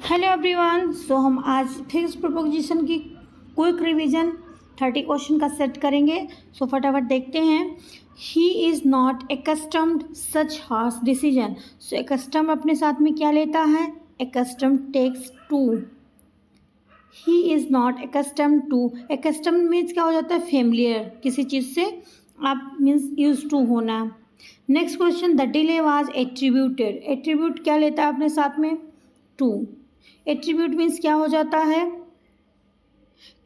Hello everyone. So हम आज fixed proposition की क्विक रिवीजन 30 क्वेश्चन का सेट करेंगे। सो फटाफट देखते हैं। He is not accustomed such harsh decision. So accustom अपने साथ में क्या लेता है? Accustom takes to. He is not accustom to. Accustom means क्या हो जाता है? फेमिलियर, किसी चीज़ से आप मीन्स यूज टू होना। Next question, the delay was attributed. Attribute क्या लेता है अपने साथ में? टू। एट्रीब्यूट मीन्स क्या हो जाता है?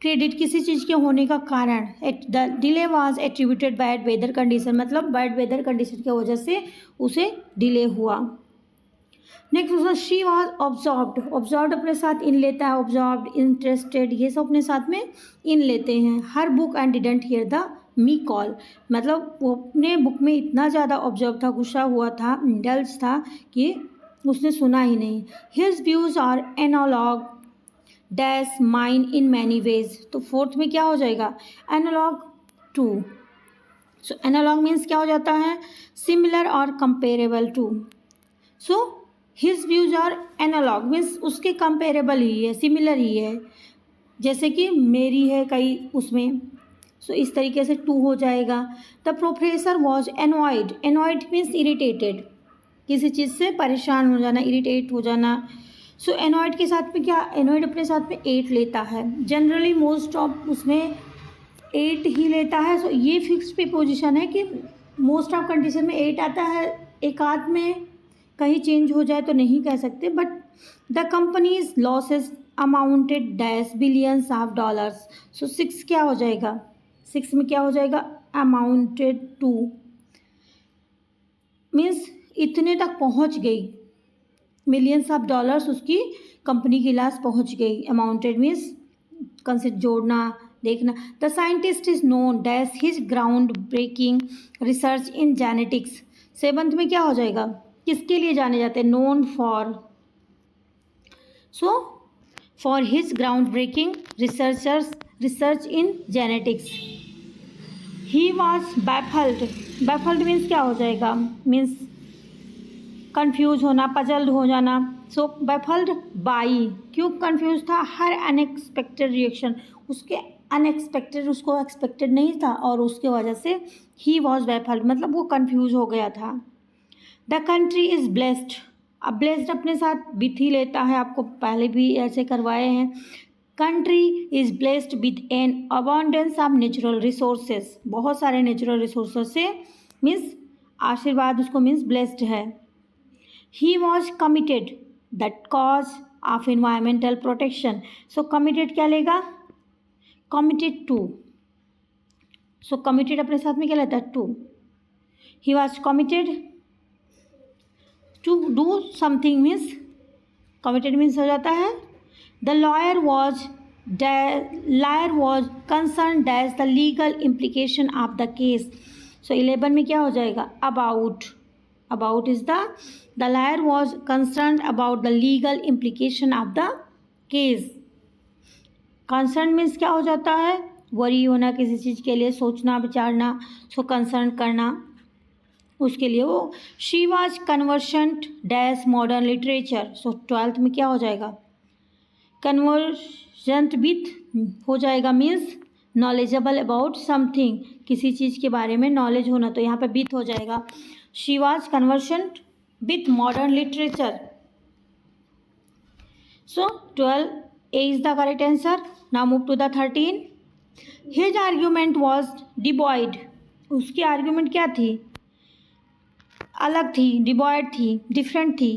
क्रेडिट, किसी चीज़ के होने का कारण। The delay was attributed bad weather condition, मतलब बैड वेदर कंडीशन की वजह से उसे डिले हुआ। Next question, she was absorbed. Absorbed अपने साथ इन लेता है। ऑब्जॉर्व्ड, इंटरेस्टेड, ये सब अपने साथ में इन लेते हैं। Her book and didn't hear the me call, मतलब वो अपने बुक में इतना ज़्यादा ऑब्जर्व था, गुस्सा हुआ था, इंडल्ज था कि उसने सुना ही नहीं। His views are analogue dash mine in many ways. तो फोर्थ में क्या हो जाएगा? Analogue to. So analogue means क्या हो जाता है? सिमिलर और comparable to. So his views are analogue means उसके कंपेरेबल ही है, सिमिलर ही है, जैसे कि मेरी है कई उसमें। सो इस तरीके से टू हो जाएगा। The professor was annoyed. Annoyed means irritated, किसी चीज़ से परेशान हो जाना, इरिटेट हो जाना। सो एनॉयड के साथ में क्या? एनॉयड अपने साथ में 8 लेता है। जनरली मोस्ट ऑफ उसमें 8 ही लेता है। सो ये फिक्स्ड प्रीपोजिशन है कि मोस्ट ऑफ कंडीशन में 8 आता है। एक आध में कहीं चेंज हो जाए तो नहीं कह सकते। But the companies losses amounted dash billions of dollars. So 6 क्या हो जाएगा? 6 में क्या हो जाएगा? अमाउंटेड टू मीन्स इतने तक पहुंच गई, मिलियंस ऑफ डॉलर्स उसकी कंपनी की लॉस पहुंच गई। अमाउंटेड मीन्स कंसिडर, जोड़ना, देखना। The scientist is known dash his ground breaking research in genetics. 7th में क्या हो जाएगा? किसके लिए जाने जाते हैं? Known for. So for his ground breaking research in genetics. He was baffled. Baffled means क्या हो जाएगा? मीन्स कंफ्यूज होना, पजल्ड हो जाना। सो बैफल्ड बाई, क्यों कंफ्यूज था? हर अनएक्सपेक्टेड रिएक्शन, उसके अनएक्सपेक्टेड, उसको एक्सपेक्टेड नहीं था और उसके वजह से ही वॉज बैफल्ड, मतलब वो कंफ्यूज हो गया था। The country is blessed. अब ब्लेस्ड अपने साथ विथ ही लेता है, आपको पहले भी ऐसे करवाए हैं। Country is blessed with N abundance of natural resources. बहुत सारे नेचुरल रिसोर्सेज से मीन्स आशीर्वाद उसको मीन्स ब्लेस्ड है। He was committed that cause of environmental protection. So committed क्या लेगा? Committed to. So committed अपने साथ में क्या लेता है? To. He was committed to do something means committed means हो जाता है। The lawyer was concerned as the legal implication of the case. So 11 में क्या हो जाएगा? About. About is the lawyer was concerned about the legal implication of the case. Concerned means क्या हो जाता है? वरी होना, किसी चीज़ के लिए सोचना, विचारना, सो कंसर्न करना, उसके लिए वो। She was conversant dash modern literature. So 12th में क्या हो जाएगा? कन्वर्सेंट विथ हो जाएगा मीन्स नॉलेजेबल अबाउट समथिंग, किसी चीज़ के बारे में नॉलेज होना, तो यहाँ पे विथ हो जाएगा। She was conversant with modern literature. So 12A is the correct answer. Now move to the 13. His argument was devoid. उसकी argument क्या थी? अलग थी, devoid थी, different थी,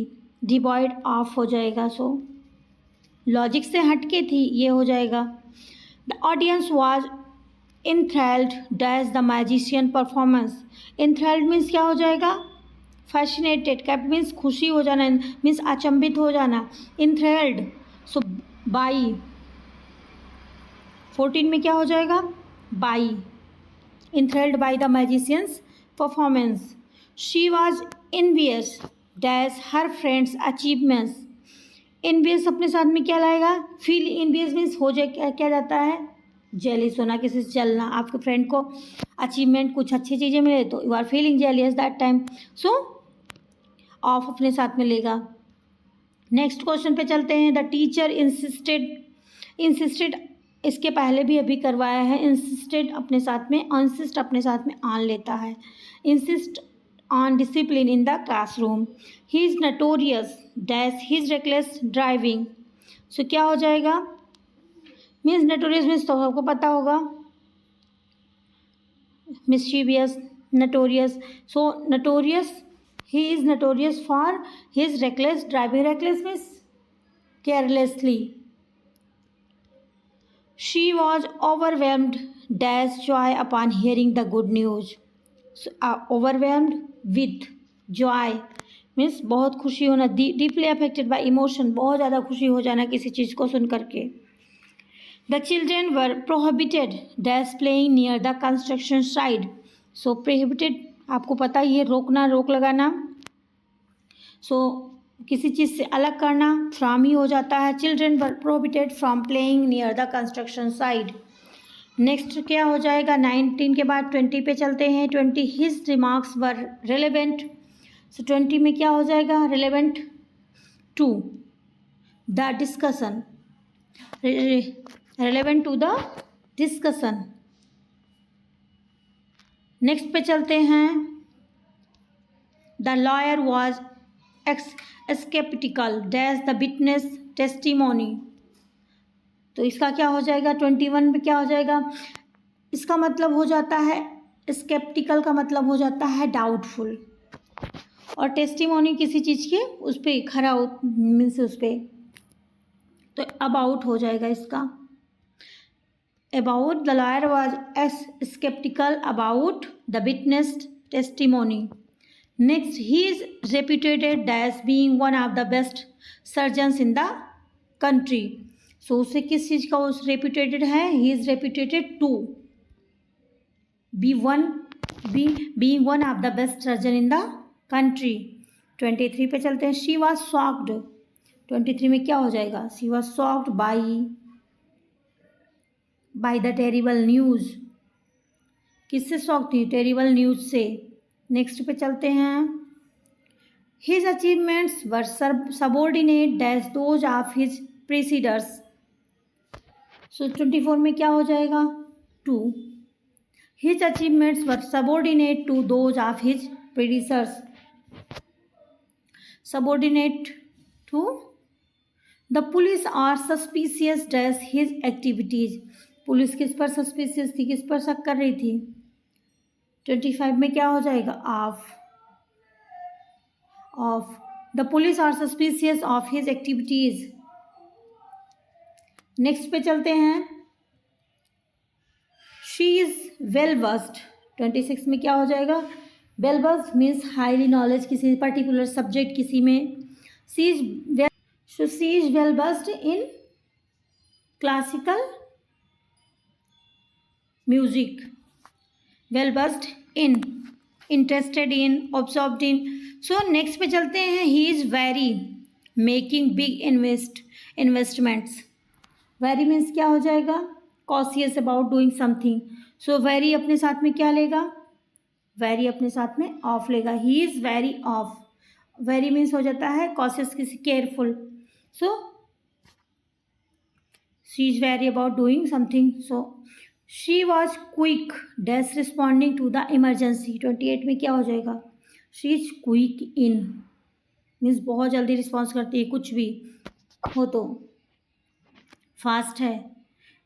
devoid of हो जाएगा। So लॉजिक से हटके थी, ये हो जाएगा। The audience was enthralled dash the magician performance. enthralled means क्या हो जाएगा? फैसिनेटेड, कैप मीन्स खुशी हो जाना, मीन्स अचंभित हो जाना। इंथ्रेल्ड, सो बाई। 14 में क्या हो जाएगा? By. Enthralled by the magicians performance. She was envious dash her friends achievements. Envious अपने साथ में क्या लाएगा? फील इनवियस मीन्स हो जाए, क्या जाता है? जेलिस होना, किसी से चलना। आपके फ्रेंड को अचीवमेंट, कुछ अच्छी चीज़ें मिले तो you are feeling jealous that time. So of अपने साथ में लेगा। नेक्स्ट क्वेश्चन पे चलते हैं। द टीचर इंसिस्टेड इसके पहले भी अभी करवाया है। इंसिस्टेड अपने साथ में, इंसिस्ट अपने साथ में ऑन लेता है। Insist on discipline in the classroom. He is notorious dash his reckless driving. So क्या हो जाएगा? मीन्स नटोरियस मीन्स तो सबको पता होगा, mischievous, notorious. So notorious, he is notorious for his reckless driving. Reckless means carelessly. She was overwhelmed dash joy upon hearing the good news. So, overwhelmed with joy means बहुत खुशी होना, deeply affected by emotion, बहुत ज़्यादा खुशी हो जाना किसी चीज़ को सुन करके। The children were prohibited dash playing near the construction site. So prohibited आपको पता ही है, रोकना, रोक लगाना। सो किसी चीज़ से अलग करना फ्रॉम ही हो जाता है। Children were prohibited from playing near the construction site. Next क्या हो जाएगा? 19 के बाद 20 पे चलते हैं। 20 his remarks were relevant. So 20 में क्या हो जाएगा? Relevant to the discussion, relevant to the discussion. Next पे चलते हैं। The lawyer was sceptical dash the witness testimony. तो इसका क्या हो जाएगा? 21 में क्या हो जाएगा? इसका मतलब हो जाता है, स्केप्टिकल का मतलब हो जाता है डाउटफुल, और टेस्टिमोनी किसी चीज़ के उस पर खरा मीन्स उस पर, तो अबाउट हो जाएगा इसका। About the lawyer was sceptical about the witness testimony. Next, he is reputed as being one of the best surgeons in the country. So उसे किस चीज़ का उस reputed है? He is reputed to being one of the best surgeon in the country. 23 पे चलते हैं। She was shocked. 23 में क्या हो जाएगा? She was shocked by the terrible news. किससे shocked थी? terrible news से। नेक्स्ट पे चलते हैं। His achievements were subordinate dash those of his predecessors. So 24 में क्या हो जाएगा? To. His achievements were subordinate to those of his predecessors. Subordinate to the police are suspicious dash his activities. Police किस पर suspicious थी, किस पर शक कर रही थी? 25 में क्या हो जाएगा? Of the police are suspicious of his activities. Next पे चलते हैं। She is well versed. 26 में क्या हो जाएगा? Well versed means highly knowledge किसी पर्टिकुलर सब्जेक्ट किसी में। She is well versed in classical music. Well versed in, interested in, observed in. So next पे चलते हैं। He is very making big investments. Very means क्या हो जाएगा? Cautious about doing something. So very अपने साथ में क्या लेगा? वेरी अपने साथ में ऑफ लेगा। He is very of. Very means हो जाता है कॉशियस, किसी careful. So she is very about doing something. So she was quick dash responding to the emergency. 28 में क्या हो जाएगा? She is quick in means बहुत जल्दी रिस्पॉन्स करती है, कुछ भी हो तो फास्ट है।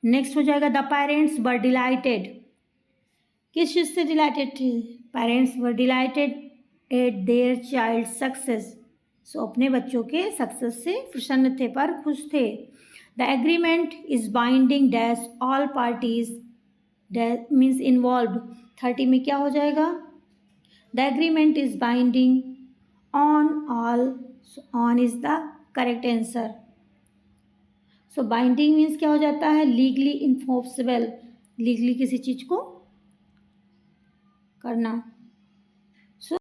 नेक्स्ट हो जाएगा। The parents were delighted. किस चीज़ से डिलाइटेड थे? Parents were delighted at their child success. So अपने बच्चों के सक्सेस से प्रसन्न थे, पर खुश थे। The agreement is binding dash all parties means involve. 30 में क्या हो जाएगा? The agreement is binding on all, on is the correct answer. So binding means क्या हो जाता है? लीगली इन्फोर्सेबल, लीगली किसी चीज़ को करना।